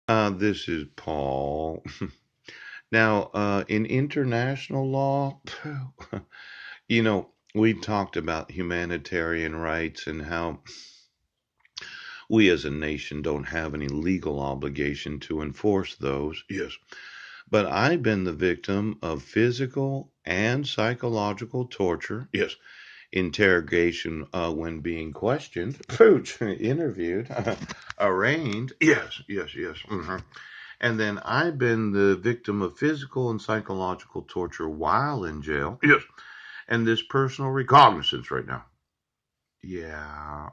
This is Paul. Now, in international law, we talked about humanitarian rights and how we as a nation don't have any legal obligation to enforce those. Yes. But I've been the victim of physical and psychological torture. Yes. Interrogation when being questioned, pooch, interviewed, arraigned. Yes, yes, yes. And then I've been the victim of physical and psychological torture while in jail. Yes. And this personal recognizance right now. Yeah.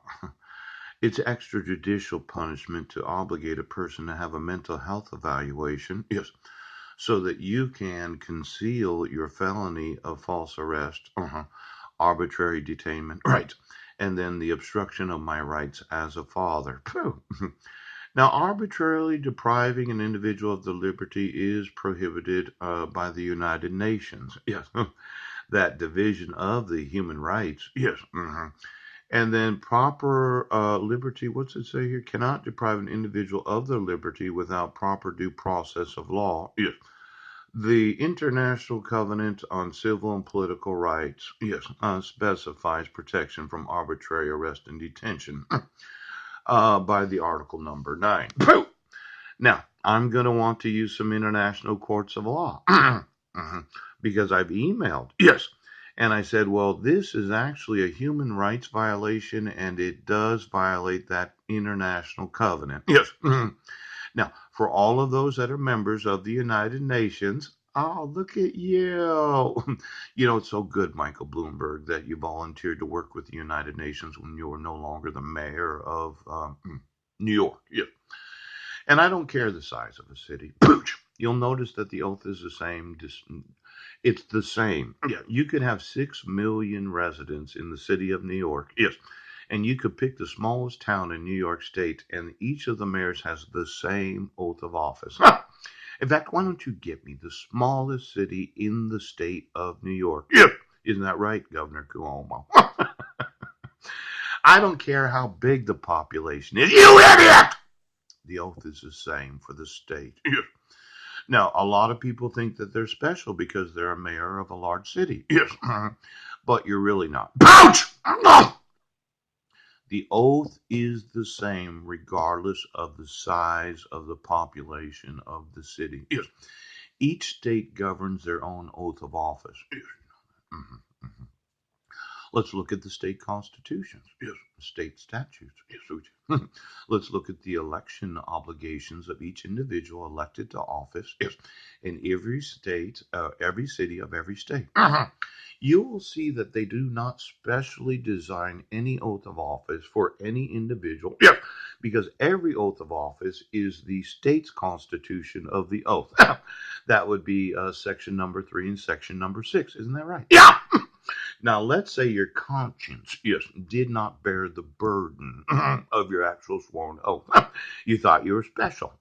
It's extrajudicial punishment to obligate a person to have a mental health evaluation. Yes. So that you can conceal your felony of false arrest, arbitrary detainment. Right. And then the obstruction of my rights as a father. Phew. Now, arbitrarily depriving an individual of the liberty is prohibited by the United Nations. Yes, that division of the human rights. Yes. And then proper liberty, what's it say here? Cannot deprive an individual of their liberty without proper due process of law. Yes. The International Covenant on Civil and Political Rights, yes, specifies protection from arbitrary arrest and detention by the article number 9. Now, I'm going to want to use some international courts of law because I've emailed. Yes. And I said, well, this is actually a human rights violation and it does violate that international covenant. Yes. Now, for all of those that are members of the United Nations, oh, look at you. It's so good, Michael Bloomberg, that you volunteered to work with the United Nations when you were no longer the mayor of New York. Yes. And I don't care the size of a city. Pooch. You'll notice that the oath is the same. It's the same. Yeah. You could have 6 million residents in the city of New York. Yes. And you could pick the smallest town in New York State, and each of the mayors has the same oath of office. In fact, why don't you get me the smallest city in the state of New York? Yes. Isn't that right, Governor Cuomo? I don't care how big the population is. You idiot! The oath is the same for the state. Yes. Now, a lot of people think that they're special because they're a mayor of a large city. Yes. But you're really not. Pouch! The oath is the same regardless of the size of the population of the city. Yes. Each state governs their own oath of office. Yes. Mhm. Let's look at the state constitutions. Yes. State statutes. Yes. Let's look at the election obligations of each individual elected to office. Yes. In every state, every city of every state. You will see that they do not specially design any oath of office for any individual. Yes. Because every oath of office is the state's constitution of the oath. That would be section number 3 and section number 6. Isn't that right? Yeah. Now, let's say your conscience, yes, did not bear the burden of your actual sworn oath. You thought you were special.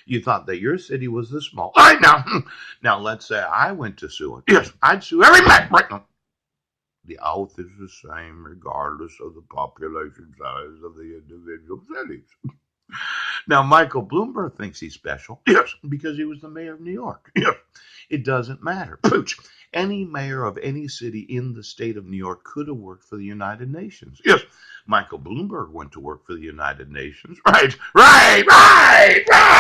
You thought that your city was the small. All right, now, now let's say I went to sue it. Yes, I'd sue every man right now. The oath is the same regardless of the population size of the individual cities. Now, Michael Bloomberg thinks he's special. Yes, because he was the mayor of New York. Yes, it doesn't matter. Pooch. Any mayor of any city in the state of New York could have worked for the United Nations. Yes, Michael Bloomberg went to work for the United Nations. Right, right, right, right.